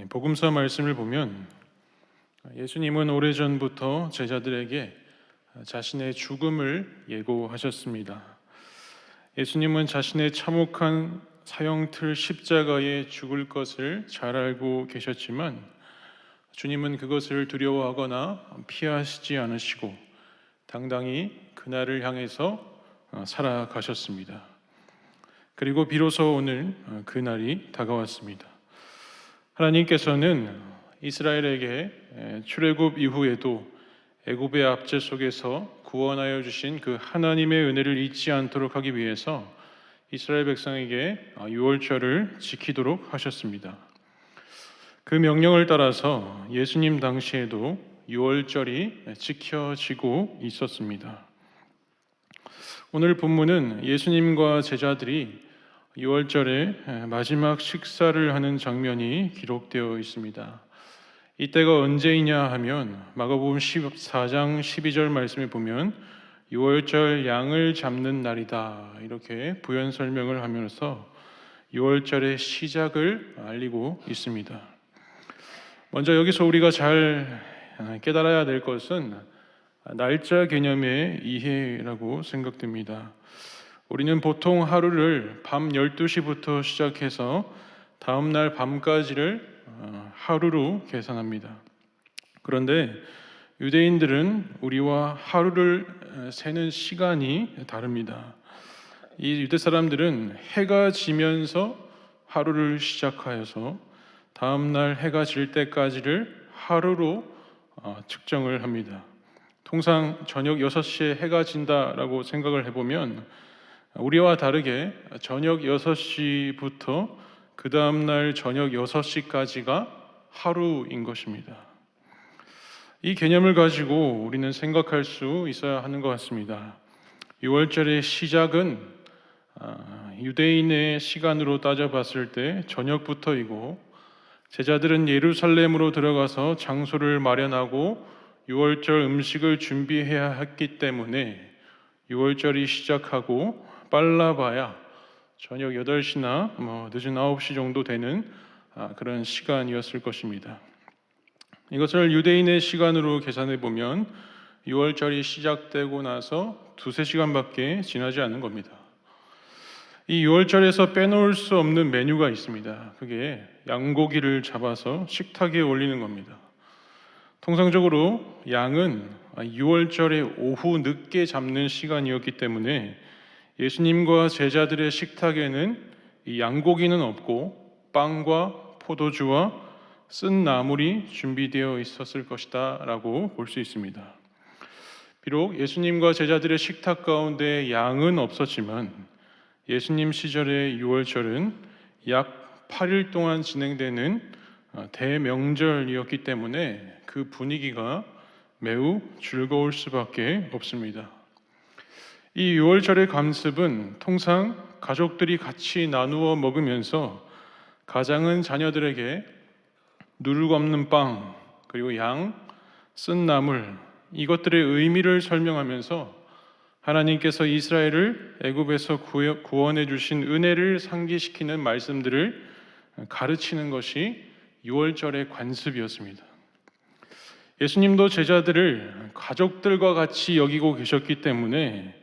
복음서 말씀을 보면 예수님은 오래전부터 제자들에게 자신의 죽음을 예고하셨습니다. 예수님은 자신의 참혹한 사형틀 십자가에 죽을 것을 잘 알고 계셨지만 주님은 그것을 두려워하거나 피하시지 않으시고 당당히 그날을 향해서 살아가셨습니다. 그리고 비로소 오늘 그날이 다가왔습니다. 하나님께서는 이스라엘에게 출애굽 이후에도 애굽의 압제 속에서 구원하여 주신 그 하나님의 은혜를 잊지 않도록 하기 위해서 이스라엘 백성에게 유월절을 지키도록 하셨습니다. 그 명령을 따라서 예수님 당시에도 유월절이 지켜지고 있었습니다. 오늘 본문은 예수님과 제자들이 유월절에 마지막 식사를 하는 장면이 기록되어 있습니다. 이때가 언제이냐 하면 마가복음 14장 12절 말씀에 보면 유월절 양을 잡는 날이다 이렇게 부연 설명을 하면서 유월절의 시작을 알리고 있습니다. 먼저 여기서 우리가 잘 깨달아야 될 것은 날짜 개념의 이해라고 생각됩니다. 우리는 보통 하루를 밤 12시부터 시작해서 다음날 밤까지를 하루로 계산합니다. 그런데 유대인들은 우리와 하루를 세는 시간이 다릅니다. 이 유대 사람들은 해가 지면서 하루를 시작하여서 다음날 해가 질 때까지를 하루로 측정을 합니다. 통상 저녁 6시에 해가 진다라고 생각을 해보면 우리와 다르게 저녁 6시부터 그 다음날 저녁 6시까지가 하루인 것입니다. 이 개념을 가지고 우리는 생각할 수 있어야 하는 것 같습니다. 유월절의 시작은 유대인의 시간으로 따져봤을 때 저녁부터이고 제자들은 예루살렘으로 들어가서 장소를 마련하고 유월절 음식을 준비해야 했기 때문에 유월절이 시작하고 빨라봐야 저녁 8시나 늦은 9시 정도 되는 그런 시간이었을 것입니다. 이것을 유대인의 시간으로 계산해 보면 유월절이 시작되고 나서 2-3시간밖에 지나지 않는 겁니다. 이 유월절에서 빼놓을 수 없는 메뉴가 있습니다. 그게 양고기를 잡아서 식탁에 올리는 겁니다. 통상적으로 양은 유월절의 오후 늦게 잡는 시간이었기 때문에 예수님과 제자들의 식탁에는 이 양고기는 없고 빵과 포도주와 쓴 나물이 준비되어 있었을 것이다 라고 볼 수 있습니다. 비록 예수님과 제자들의 식탁 가운데 양은 없었지만 예수님 시절의 유월절은 약 8일 동안 진행되는 대명절이었기 때문에 그 분위기가 매우 즐거울 수밖에 없습니다. 이 유월절의 관습은 통상 가족들이 같이 나누어 먹으면서 가장은 자녀들에게 누룩 없는 빵, 그리고 양, 쓴 나물 이것들의 의미를 설명하면서 하나님께서 이스라엘을 애굽에서 구원해 주신 은혜를 상기시키는 말씀들을 가르치는 것이 유월절의 관습이었습니다. 예수님도 제자들을 가족들과 같이 여기고 계셨기 때문에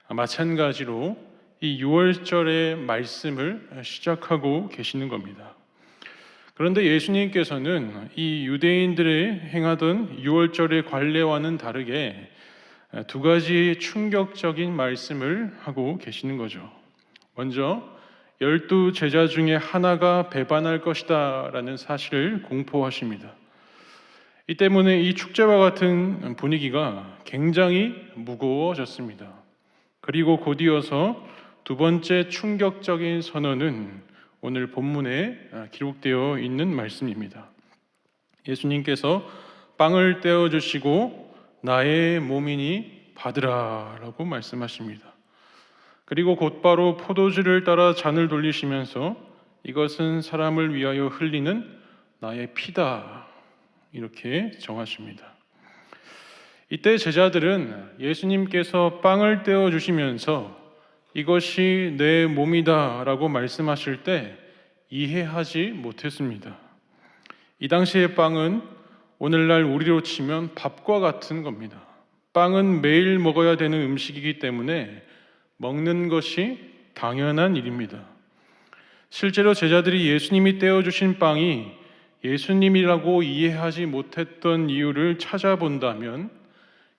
마찬가지로 이 유월절의 말씀을 시작하고 계시는 겁니다. 그런데 예수님께서는 이 유대인들의 행하던 유월절의 관례와는 다르게 2가지 충격적인 말씀을 하고 계시는 거죠. 먼저 12 제자 중에 하나가 배반할 것이다 라는 사실을 공포하십니다. 이 때문에 이 축제와 같은 분위기가 굉장히 무거워졌습니다. 그리고 곧이어서 2번째 충격적인 선언은 오늘 본문에 기록되어 있는 말씀입니다. 예수님께서 빵을 떼어주시고 나의 몸이니 받으라 라고 말씀하십니다. 그리고 곧바로 포도주를 따라 잔을 돌리시면서 이것은 사람을 위하여 흘리는 나의 피다 이렇게 정하십니다. 이때 제자들은 예수님께서 빵을 떼어주시면서 이것이 내 몸이다 라고 말씀하실 때 이해하지 못했습니다. 이 당시의 빵은 오늘날 우리로 치면 밥과 같은 겁니다. 빵은 매일 먹어야 되는 음식이기 때문에 먹는 것이 당연한 일입니다. 실제로 제자들이 예수님이 떼어주신 빵이 예수님이라고 이해하지 못했던 이유를 찾아본다면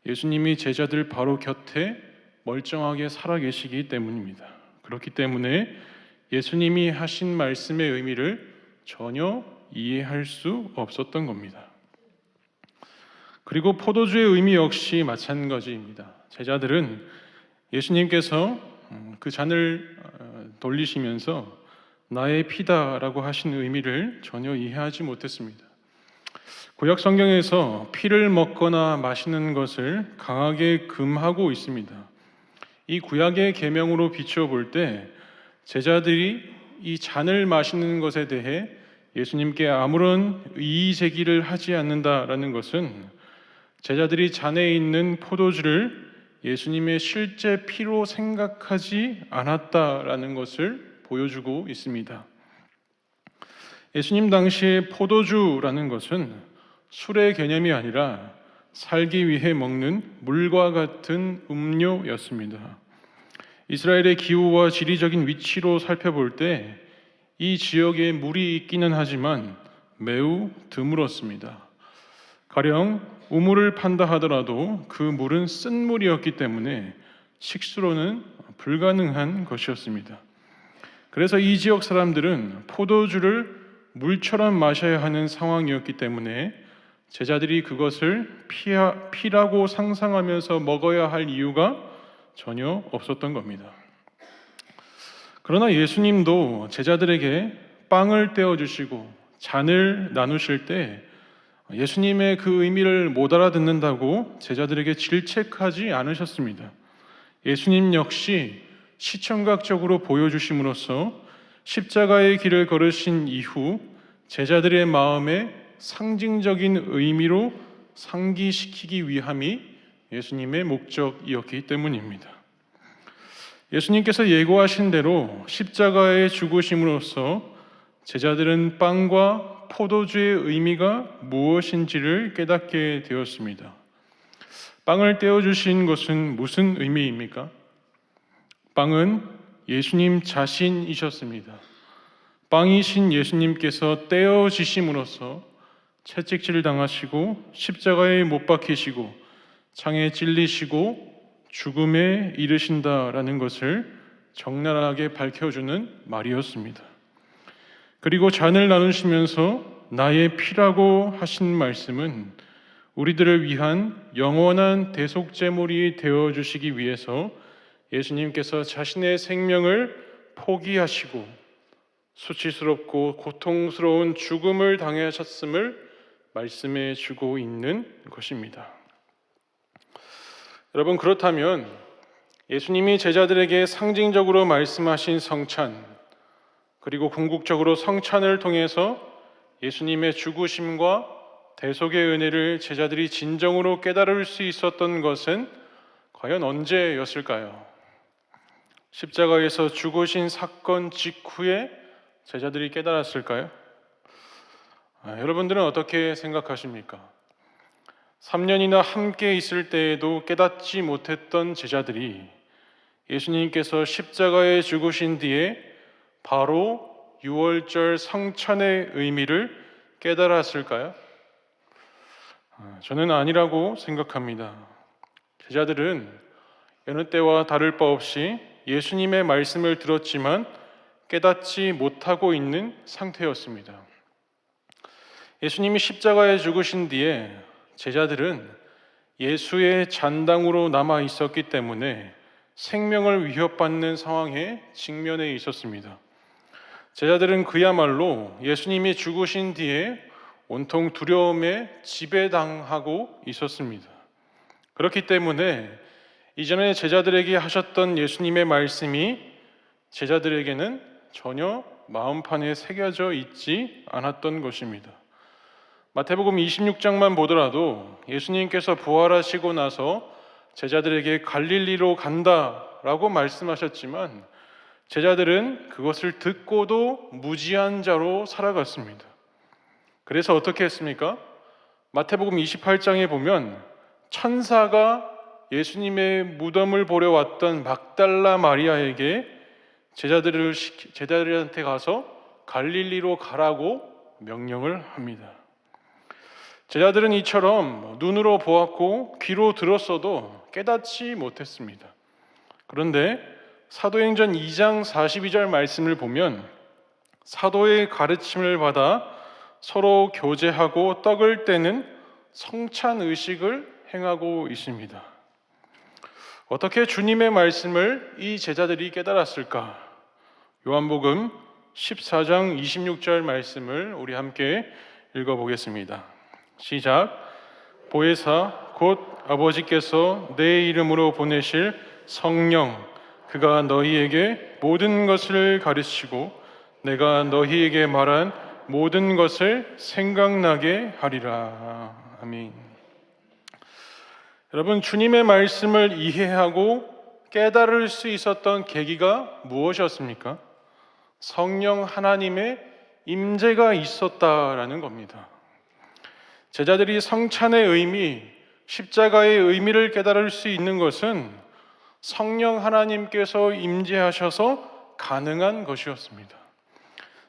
예수님이 제자들 바로 곁에 멀쩡하게 살아계시기 때문입니다. 그렇기 때문에 예수님이 하신 말씀의 의미를 전혀 이해할 수 없었던 겁니다. 그리고 포도주의 의미 역시 마찬가지입니다. 제자들은 예수님께서 그 잔을 돌리시면서 나의 피다라고 하신 의미를 전혀 이해하지 못했습니다. 구약 성경에서 피를 먹거나 마시는 것을 강하게 금하고 있습니다. 이 구약의 계명으로 비추어 볼 때 제자들이 이 잔을 마시는 것에 대해 예수님께 아무런 이의 제기를 하지 않는다라는 것은 제자들이 잔에 있는 포도주를 예수님의 실제 피로 생각하지 않았다라는 것을 보여주고 있습니다. 예수님 당시에 포도주라는 것은 술의 개념이 아니라 살기 위해 먹는 물과 같은 음료였습니다. 이스라엘의 기후와 지리적인 위치로 살펴볼 때 이 지역에 물이 있기는 하지만 매우 드물었습니다. 가령 우물을 판다 하더라도 그 물은 쓴 물이었기 때문에 식수로는 불가능한 것이었습니다. 그래서 이 지역 사람들은 포도주를 물처럼 마셔야 하는 상황이었기 때문에 제자들이 그것을 피라고 상상하면서 먹어야 할 이유가 전혀 없었던 겁니다. 그러나 예수님도 제자들에게 빵을 떼어주시고 잔을 나누실 때 예수님의 그 의미를 못 알아듣는다고 제자들에게 질책하지 않으셨습니다. 예수님 역시 시청각적으로 보여주심으로써 십자가의 길을 걸으신 이후 제자들의 마음에 상징적인 의미로 상기시키기 위함이 예수님의 목적이었기 때문입니다. 예수님께서 예고하신 대로 십자가의 죽으심으로써 제자들은 빵과 포도주의 의미가 무엇인지를 깨닫게 되었습니다. 빵을 떼어주신 것은 무슨 의미입니까? 빵은 예수님 자신이셨습니다. 빵이신 예수님께서 떼어지심으로써 채찍질 당하시고 십자가에 못 박히시고 창에 찔리시고 죽음에 이르신다라는 것을 적나라하게 밝혀주는 말이었습니다. 그리고 잔을 나누시면서 나의 피라고 하신 말씀은 우리들을 위한 영원한 대속제물이 되어주시기 위해서 예수님께서 자신의 생명을 포기하시고 수치스럽고 고통스러운 죽음을 당하셨음을 말씀해 주고 있는 것입니다. 여러분, 그렇다면 예수님이 제자들에게 상징적으로 말씀하신 성찬, 그리고 궁극적으로 성찬을 통해서 예수님의 죽으심과 대속의 은혜를 제자들이 진정으로 깨달을 수 있었던 것은 과연 언제였을까요? 십자가에서 죽으신 사건 직후에 제자들이 깨달았을까요? 여러분들은 어떻게 생각하십니까? 3년이나 함께 있을 때에도 깨닫지 못했던 제자들이 예수님께서 십자가에 죽으신 뒤에 바로 유월절 성찬의 의미를 깨달았을까요? 저는 아니라고 생각합니다. 제자들은 여느 때와 다를 바 없이 예수님의 말씀을 들었지만 깨닫지 못하고 있는 상태였습니다. 예수님이 십자가에 죽으신 뒤에 제자들은 예수의 잔당으로 남아 있었기 때문에 생명을 위협받는 상황에 직면해 있었습니다. 제자들은 그야말로 예수님이 죽으신 뒤에 온통 두려움에 지배당하고 있었습니다. 그렇기 때문에 이전에 제자들에게 하셨던 예수님의 말씀이 제자들에게는 전혀 마음판에 새겨져 있지 않았던 것입니다. 마태복음 26장만 보더라도 예수님께서 부활하시고 나서 제자들에게 갈릴리로 간다라고 말씀하셨지만 제자들은 그것을 듣고도 무지한 자로 살아갔습니다. 그래서 어떻게 했습니까? 마태복음 28장에 보면 천사가 예수님의 무덤을 보러 왔던 막달라 마리아에게 제자들한테 가서 갈릴리로 가라고 명령을 합니다. 제자들은 이처럼 눈으로 보았고 귀로 들었어도 깨닫지 못했습니다. 그런데 사도행전 2장 42절 말씀을 보면 사도의 가르침을 받아 서로 교제하고 떡을 떼는 성찬 의식을 행하고 있습니다. 어떻게 주님의 말씀을 이 제자들이 깨달았을까? 요한복음 14장 26절 말씀을 우리 함께 읽어보겠습니다. 시작. 보혜사 곧 아버지께서 내 이름으로 보내실 성령 그가 너희에게 모든 것을 가르치고 내가 너희에게 말한 모든 것을 생각나게 하리라. 아멘. 여러분, 주님의 말씀을 이해하고 깨달을 수 있었던 계기가 무엇이었습니까? 성령 하나님의 임재가 있었다라는 겁니다. 제자들이 성찬의 의미, 십자가의 의미를 깨달을 수 있는 것은 성령 하나님께서 임재하셔서 가능한 것이었습니다.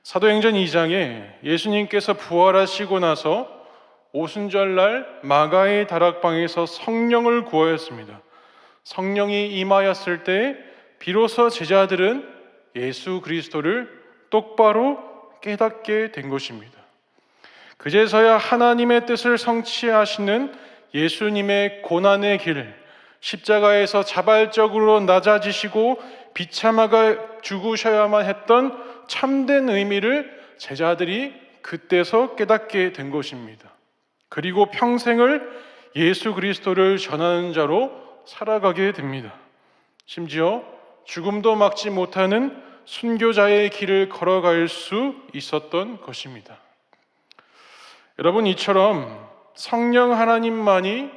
사도행전 2장에 예수님께서 부활하시고 나서 오순절날 마가의 다락방에서 성령을 구하였습니다. 성령이 임하였을 때 비로소 제자들은 예수 그리스도를 똑바로 깨닫게 된 것입니다. 그제서야 하나님의 뜻을 성취하시는 예수님의 고난의 길, 십자가에서 자발적으로 낮아지시고 비참하게 죽으셔야만 했던 참된 의미를 제자들이 그때서 깨닫게 된 것입니다. 그리고 평생을 예수 그리스도를 전하는 자로 살아가게 됩니다. 심지어 죽음도 막지 못하는 순교자의 길을 걸어갈 수 있었던 것입니다. 여러분, 이처럼 성령 하나님만이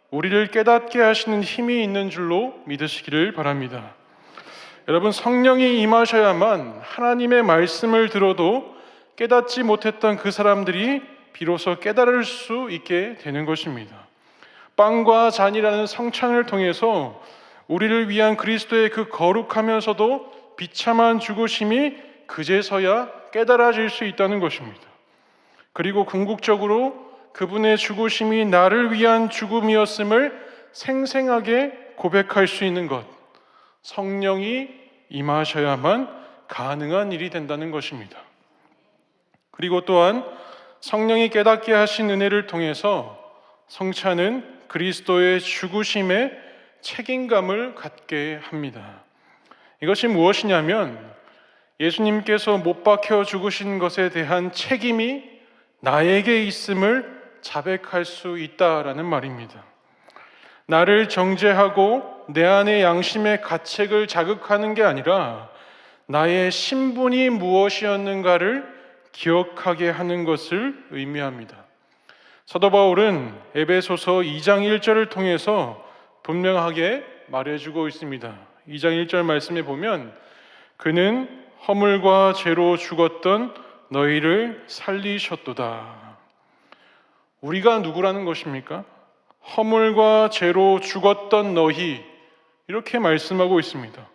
우리를 깨닫게 하시는 힘이 있는 줄로 믿으시기를 바랍니다. 여러분, 성령이 임하셔야만 하나님의 말씀을 들어도 깨닫지 못했던 그 사람들이 비로소 깨달을 수 있게 되는 것입니다. 빵과 잔이라는 성찬을 통해서 우리를 위한 그리스도의 그 거룩하면서도 비참한 죽으심이 그제서야 깨달아질 수 있다는 것입니다. 그리고 궁극적으로 그분의 죽으심이 나를 위한 죽음이었음을 생생하게 고백할 수 있는 것, 성령이 임하셔야만 가능한 일이 된다는 것입니다. 그리고 또한 성령이 깨닫게 하신 은혜를 통해서 성찬은 그리스도의 죽으심에 책임감을 갖게 합니다. 이것이 무엇이냐면 예수님께서 못 박혀 죽으신 것에 대한 책임이 나에게 있음을 자백할 수 있다라는 말입니다. 나를 정죄하고 내 안의 양심의 가책을 자극하는 게 아니라 나의 신분이 무엇이었는가를 기억하게 하는 것을 의미합니다. 사도 바울은 에베소서 2장 1절을 통해서 분명하게 말해주고 있습니다. 2장 1절 말씀에 보면 그는 허물과 죄로 죽었던 너희를 살리셨도다. 우리가 누구라는 것입니까? 허물과 죄로 죽었던 너희, 이렇게 말씀하고 있습니다.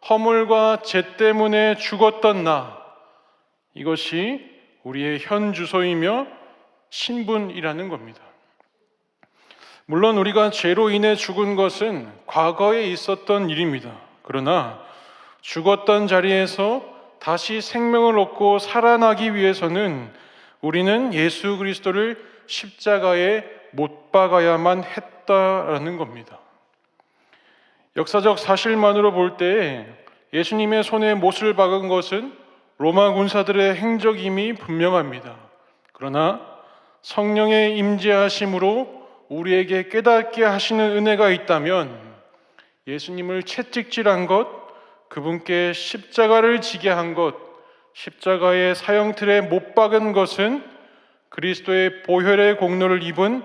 허물과 죄 때문에 죽었던 나, 이것이 우리의 현 주소이며 신분이라는 겁니다. 물론 우리가 죄로 인해 죽은 것은 과거에 있었던 일입니다. 그러나 죽었던 자리에서 다시 생명을 얻고 살아나기 위해서는 우리는 예수 그리스도를 십자가에 못 박아야만 했다라는 겁니다. 역사적 사실만으로 볼 때 예수님의 손에 못을 박은 것은 로마 군사들의 행적임이 분명합니다. 그러나 성령의 임재하심으로 우리에게 깨닫게 하시는 은혜가 있다면 예수님을 채찍질한 것, 그분께 십자가를 지게 한 것, 십자가의 사형틀에 못 박은 것은 그리스도의 보혈의 공로를 입은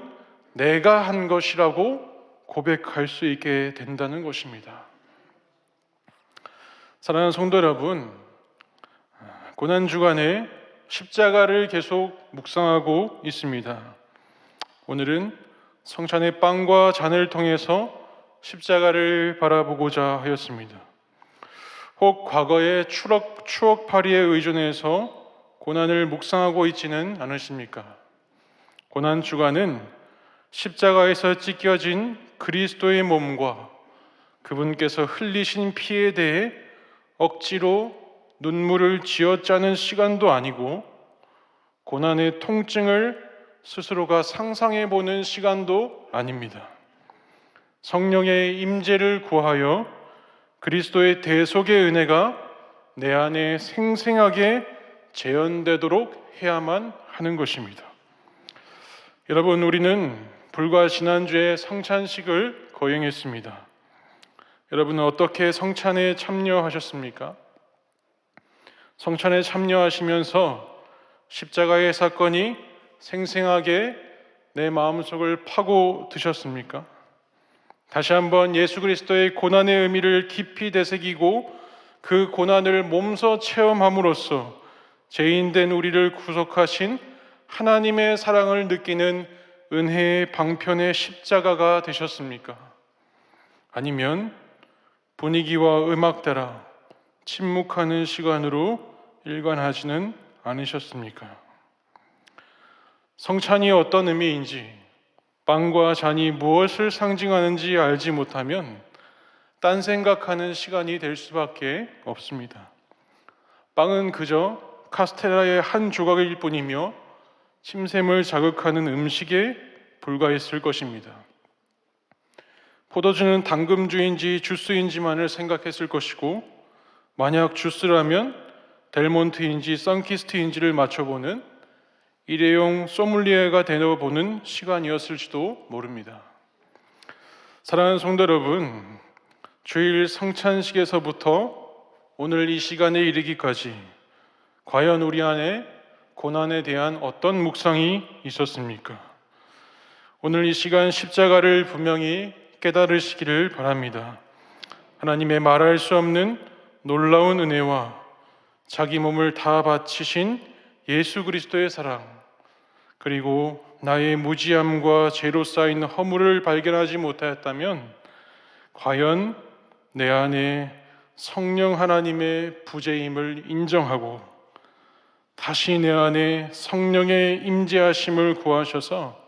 내가 한 것이라고 고백할 수 있게 된다는 것입니다. 사랑하는 성도 여러분, 고난주간에 십자가를 계속 묵상하고 있습니다. 오늘은 성찬의 빵과 잔을 통해서 십자가를 바라보고자 하였습니다. 혹 과거의 추억팔이에 의존해서 고난을 묵상하고 있지는 않으십니까? 고난 주간은 십자가에서 찢겨진 그리스도의 몸과 그분께서 흘리신 피에 대해 억지로 눈물을 쥐어짜는 시간도 아니고 고난의 통증을 스스로가 상상해 보는 시간도 아닙니다. 성령의 임재를 구하여 그리스도의 대속의 은혜가 내 안에 생생하게 재현되도록 해야만 하는 것입니다. 여러분, 우리는 불과 지난주에 성찬식을 거행했습니다. 여러분은 어떻게 성찬에 참여하셨습니까? 성찬에 참여하시면서 십자가의 사건이 생생하게 내 마음속을 파고 드셨습니까? 다시 한번 예수 그리스도의 고난의 의미를 깊이 되새기고 그 고난을 몸소 체험함으로써 죄인된 우리를 구속하신 하나님의 사랑을 느끼는 은혜의 방편의 십자가가 되셨습니까? 아니면 분위기와 음악 따라 침묵하는 시간으로 일관하지는 않으셨습니까? 성찬이 어떤 의미인지, 빵과 잔이 무엇을 상징하는지 알지 못하면 딴 생각하는 시간이 될 수밖에 없습니다. 빵은 그저 카스텔라의 한 조각일 뿐이며 침샘을 자극하는 음식에 불과했을 것입니다. 포도주는 당금주인지 주스인지만을 생각했을 것이고, 만약 주스라면 델몬트인지 선키스트인지를 맞춰보는 일회용 소믈리에가 되어보는 시간이었을지도 모릅니다. 사랑하는 성도 여러분, 주일 성찬식에서부터 오늘 이 시간에 이르기까지 과연 우리 안에 고난에 대한 어떤 묵상이 있었습니까? 오늘 이 시간 십자가를 분명히 깨달으시기를 바랍니다. 하나님의 말할 수 없는 놀라운 은혜와 자기 몸을 다 바치신 예수 그리스도의 사랑, 그리고 나의 무지함과 죄로 쌓인 허물을 발견하지 못하였다면 과연 내 안에 성령 하나님의 부재임을 인정하고 다시 내 안에 성령의 임재하심을 구하셔서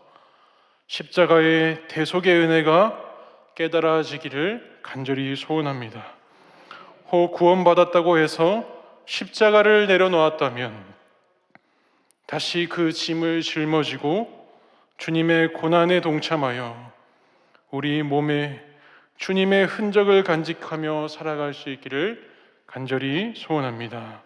십자가의 대속의 은혜가 깨달아지기를 간절히 소원합니다. 혹 구원받았다고 해서 십자가를 내려놓았다면 다시 그 짐을 짊어지고 주님의 고난에 동참하여 우리 몸에 주님의 흔적을 간직하며 살아갈 수 있기를 간절히 소원합니다.